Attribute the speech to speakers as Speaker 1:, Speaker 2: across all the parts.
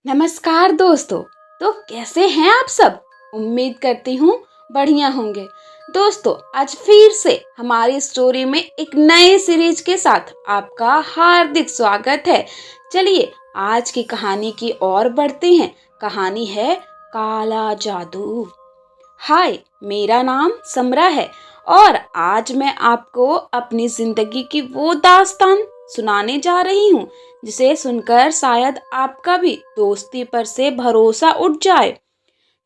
Speaker 1: नमस्कार दोस्तों। तो कैसे हैं आप सब? उम्मीद करती हूँ बढ़िया होंगे। दोस्तों, आज फिर से हमारी स्टोरी में एक नए सीरीज के साथ आपका हार्दिक स्वागत है। चलिए आज की कहानी की ओर बढ़ते हैं। कहानी है काला जादू। हाय, मेरा नाम समरा है और आज मैं आपको अपनी जिंदगी की वो दास्तान सुनाने जा रही हूँ जिसे सुनकर शायद आपका भी दोस्ती पर से भरोसा उठ जाए,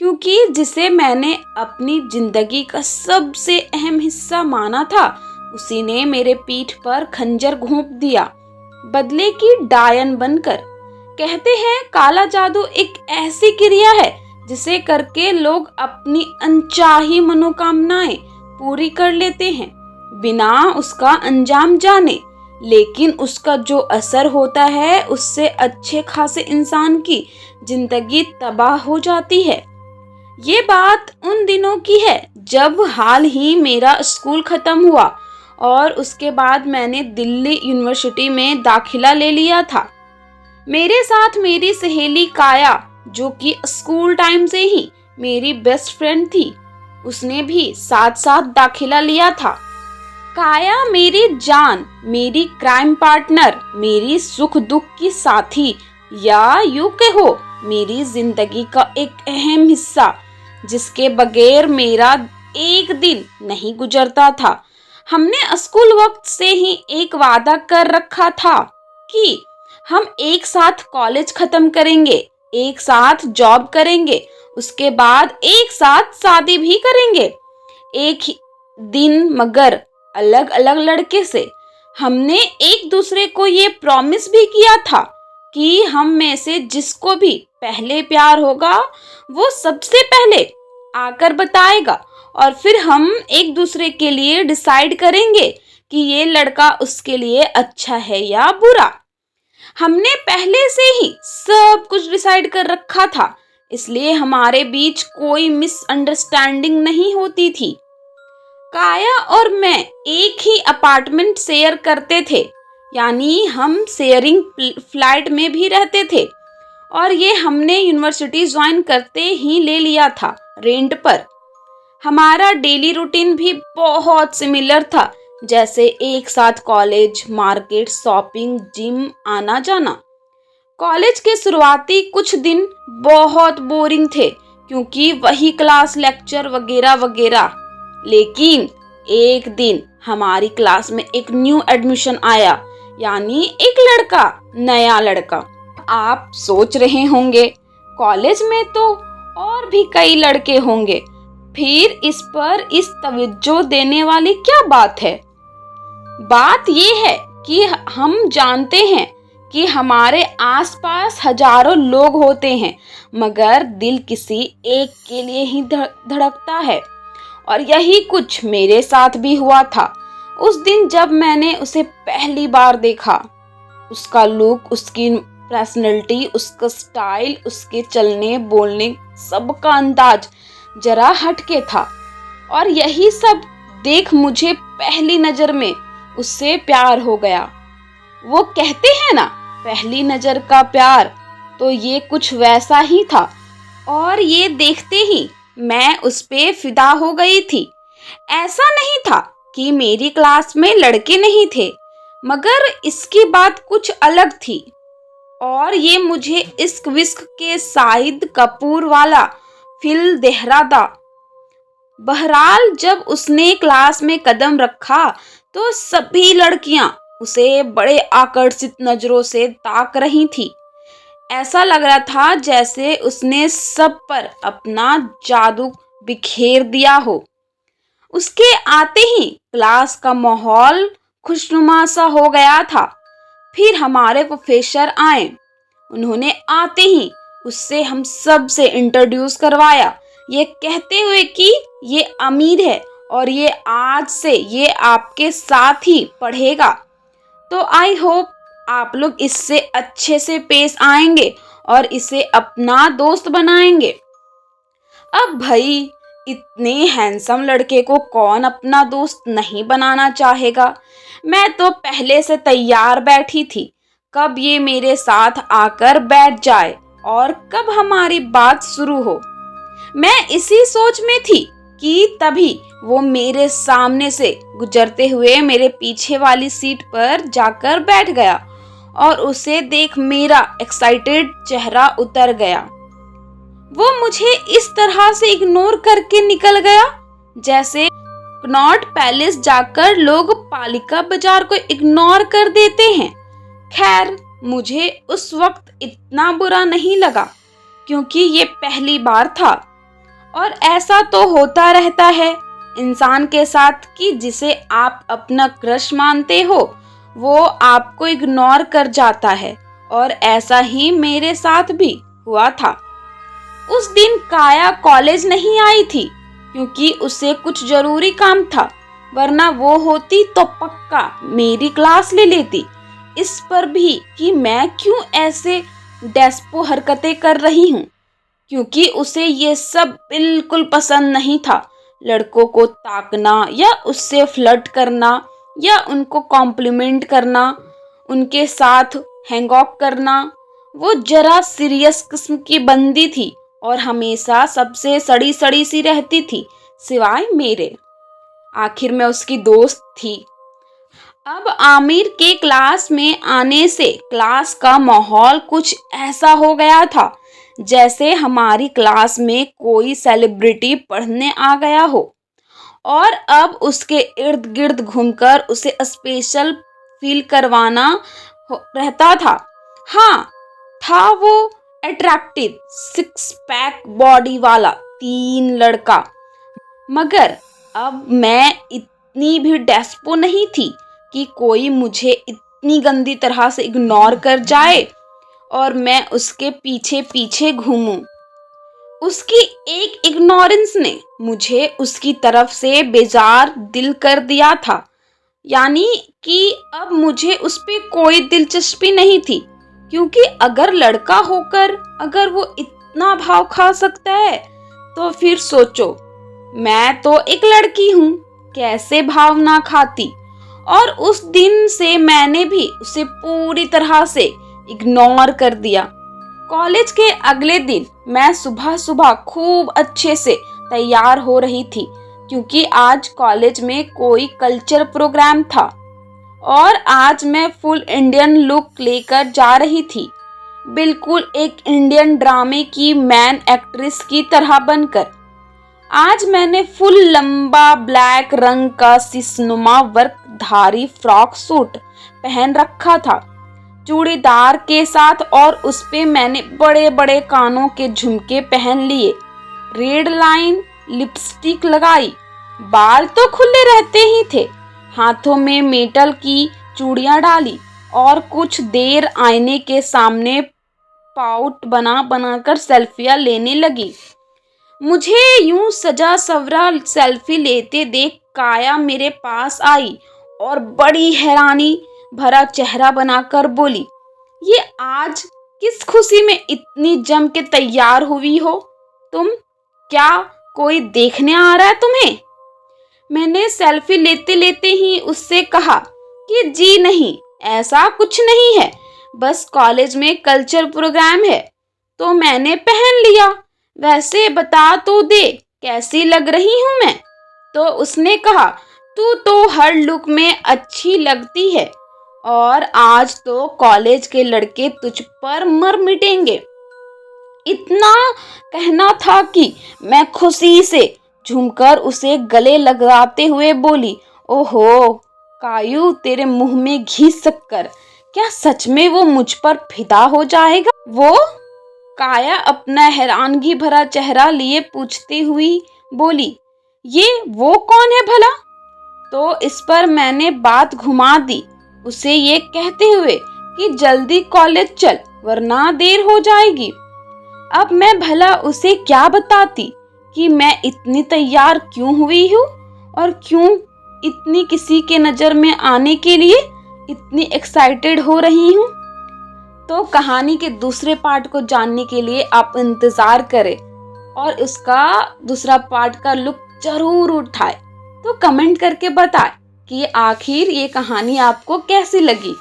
Speaker 1: क्योंकि जिसे मैंने अपनी जिंदगी का सबसे अहम हिस्सा माना था, उसी ने मेरे पीठ पर खंजर घोंप दिया, बदले की डायन बनकर। कहते हैं काला जादू एक ऐसी क्रिया है जिसे करके लोग अपनी अनचाही मनोकामनाएं पूरी कर लेते हैं बिना उसका अंजाम जाने, लेकिन उसका जो असर होता है उससे अच्छे खासे इंसान की जिंदगी तबाह हो जाती है। ये बात उन दिनों की है जब हाल ही मेरा स्कूल खत्म हुआ और उसके बाद मैंने दिल्ली यूनिवर्सिटी में दाखिला ले लिया था। मेरे साथ मेरी सहेली काया, जो कि स्कूल टाइम से ही मेरी बेस्ट फ्रेंड थी, उसने भी साथ साथ दाखिला लिया था। काया मेरी जान, मेरी क्राइम पार्टनर, मेरी सुख दुख की साथी, या यूं कहो मेरी जिंदगी का एक अहम हिस्सा, जिसके बगैर मेरा एक दिन नहीं गुजरता था। हमने स्कूल वक्त से ही एक वादा कर रखा था कि हम एक साथ कॉलेज खत्म करेंगे, एक साथ जॉब करेंगे, उसके बाद एक साथ शादी भी करेंगे एक ही दिन, मगर अलग अलग लड़के से। हमने एक दूसरे को ये प्रॉमिस भी किया था कि हम में से जिसको भी पहले प्यार होगा वो सबसे पहले आकर बताएगा और फिर हम एक दूसरे के लिए डिसाइड करेंगे कि ये लड़का उसके लिए अच्छा है या बुरा। हमने पहले से ही सब कुछ डिसाइड कर रखा था, इसलिए हमारे बीच कोई मिसअंडरस्टैंडिंग नहीं होती थी। काया और मैं एक ही अपार्टमेंट शेयर करते थे, यानी हम शेयरिंग फ्लैट में भी रहते थे, और ये हमने यूनिवर्सिटी ज्वाइन करते ही ले लिया था रेंट पर। हमारा डेली रूटीन भी बहुत सिमिलर था, जैसे एक साथ कॉलेज, मार्केट, शॉपिंग, जिम आना जाना। कॉलेज के शुरुआती कुछ दिन बहुत बोरिंग थे, क्योंकि वही क्लास, लेक्चर वगैरह वगैरह। लेकिन एक दिन हमारी क्लास में एक न्यू एडमिशन आया, यानी एक लड़का, नया लड़का। आप सोच रहे होंगे कॉलेज में तो और भी कई लड़के होंगे, फिर इस पर इस तवज्जो देने वाली क्या बात है? बात ये है कि हम जानते हैं कि हमारे आसपास हजारों लोग होते हैं, मगर दिल किसी एक के लिए ही धड़कता है। और यही कुछ मेरे साथ भी हुआ था। उस दिन जब मैंने उसे पहली बार देखा, उसका लुक, उसकी पर्सनैलिटी, उसका स्टाइल, उसके चलने बोलने, सबका अंदाज जरा हटके था। और यही सब देख मुझे पहली नजर में उससे प्यार हो गया। वो कहते हैं ना, पहली नजर का प्यार, तो ये कुछ वैसा ही था। और ये देखते ही मैं उस पे फिदा हो गई थी। ऐसा नहीं था कि मेरी क्लास में लड़के नहीं थे, मगर इसकी बात कुछ अलग थी। और ये मुझे इश्क विश्क के शाहिद कपूर वाला फील दहरादा। बहरहाल जब उसने क्लास में कदम रखा तो सभी लड़कियां उसे बड़े आकर्षित नजरों से ताक रही थी। ऐसा लग रहा था जैसे उसने सब पर अपना जादू बिखेर दिया हो। उसके आते ही क्लास का माहौल खुशनुमा सा हो गया था। फिर हमारे प्रोफेसर आए। उन्होंने आते ही उससे हम सब से इंट्रोड्यूस करवाया, ये कहते हुए कि ये अमीर है और ये आज से ये आपके साथ ही पढ़ेगा, तो आई होप आप लोग इससे अच्छे से पेश आएंगे और इसे अपना दोस्त बनाएंगे। अब भाई, इतने हैंडसम लड़के को कौन अपना दोस्त नहीं बनाना चाहेगा। मैं तो पहले से तैयार बैठी थी, कब ये मेरे साथ आकर बैठ जाए और कब हमारी बात शुरू हो। मैं इसी सोच में थी कि तभी वो मेरे सामने से गुजरते हुए मेरे पीछे वाली सीट पर जाकर बैठ गया और उसे देख मेरा एक्साइटेड चेहरा उतर गया। वो मुझे इस तरह से इग्नोर करके निकल गया जैसे कनॉट पैलेस जाकर लोग पालिका बाजार को इग्नोर कर देते हैं। खैर, मुझे उस वक्त इतना बुरा नहीं लगा क्योंकि ये पहली बार था और ऐसा तो होता रहता है इंसान के साथ कि जिसे आप अपना क्रश मानते हो वो आपको इग्नोर कर जाता है, और ऐसा ही मेरे साथ भी हुआ था। उस दिन काया कॉलेज नहीं आई थी क्योंकि उसे कुछ जरूरी काम था, वरना वो होती तो पक्का मेरी क्लास ले लेती। इस पर भी कि मैं क्यों ऐसे डेस्पो हरकतें कर रही हूँ, क्योंकि उसे ये सब बिल्कुल पसंद नहीं था। लड़कों को ताकना या उससे फ्लर्ट करना या उनको कॉम्प्लीमेंट करना, उनके साथ हैंग आउट करना। वो जरा सीरियस किस्म की बंदी थी और हमेशा सबसे सड़ी सड़ी सी रहती थी सिवाय मेरे। आखिर मैं उसकी दोस्त थी। अब आमिर के क्लास में आने से क्लास का माहौल कुछ ऐसा हो गया था जैसे हमारी क्लास में कोई सेलिब्रिटी पढ़ने आ गया हो और अब उसके इर्द गिर्द घूमकर उसे स्पेशल फील करवाना रहता था। हाँ, था वो अट्रैक्टिव 6 पैक बॉडी वाला 3 लड़का। मगर अब मैं इतनी भी डेस्पो नहीं थी कि कोई मुझे इतनी गंदी तरह से इग्नोर कर जाए और मैं उसके पीछे पीछे घूमूं। उसकी एक इग्नोरेंस ने मुझे उसकी तरफ से बेजार दिल कर दिया था। यानी कि अब मुझे उस पे कोई दिलचस्पी नहीं थी, क्योंकि अगर लड़का होकर अगर वो इतना भाव खा सकता है तो फिर सोचो, मैं तो एक लड़की हूँ, कैसे भाव ना खाती। और उस दिन से मैंने भी उसे पूरी तरह से इग्नोर कर दिया। कॉलेज के अगले दिन मैं सुबह सुबह खूब अच्छे से तैयार हो रही थी क्योंकि आज कॉलेज में कोई कल्चर प्रोग्राम था और आज मैं फुल इंडियन लुक लेकर जा रही थी, बिल्कुल एक इंडियन ड्रामे की मैन एक्ट्रेस की तरह बनकर। आज मैंने फुल लंबा ब्लैक रंग का सिसनुमा वर्कधारी फ्रॉक सूट पहन रखा था चूड़ीदार के साथ, और उस पे मैंने बड़े बड़े कानों के झुमके पहन लिए, रेड लाइन लिपस्टिक लगाई, बाल तो खुले रहते ही थे, हाथों में मेटल की चूड़ियां डाली और कुछ देर आईने के सामने पाउट बना बनाकर सेल्फियां लेने लगी। मुझे यूं सजा सवरा सेल्फी लेते देख काया मेरे पास आई और बड़ी हैरानी भरा चेहरा बनाकर बोली, ये आज किस खुशी में इतनी जम के तैयार हुई हो तुम? क्या कोई देखने आ रहा है तुम्हें? मैंने सेल्फी लेते लेते ही उससे कहा कि जी नहीं, ऐसा कुछ नहीं है, बस कॉलेज में कल्चर प्रोग्राम है तो मैंने पहन लिया। वैसे बता तो दे कैसी लग रही हूं मैं? तो उसने कहा, तू तो हर लुक में अच्छी लगती है और आज तो कॉलेज के लड़के तुझ पर मर मिटेंगे। इतना कहना था कि मैं खुशी से झूमकर उसे गले लगाते हुए बोली, ओहो कायू, तेरे मुंह में घी शक्कर, क्या सच में वो मुझ पर फिदा हो जाएगा? वो काया अपना हैरानगी भरा चेहरा लिए पूछती हुई बोली, ये वो कौन है भला? तो इस पर मैंने बात घुमा दी, उसे ये कहते हुए कि जल्दी कॉलेज चल वरना देर हो जाएगी। अब मैं भला उसे क्या बताती कि मैं इतनी तैयार क्यों हुई हूँ और क्यों इतनी किसी के नज़र में आने के लिए इतनी एक्साइटेड हो रही हूँ। तो कहानी के दूसरे पार्ट को जानने के लिए आप इंतज़ार करें और उसका दूसरा पार्ट का लुक जरूर उठाए। तो कमेंट करके बताएं कि आखिर ये कहानी आपको कैसी लगी।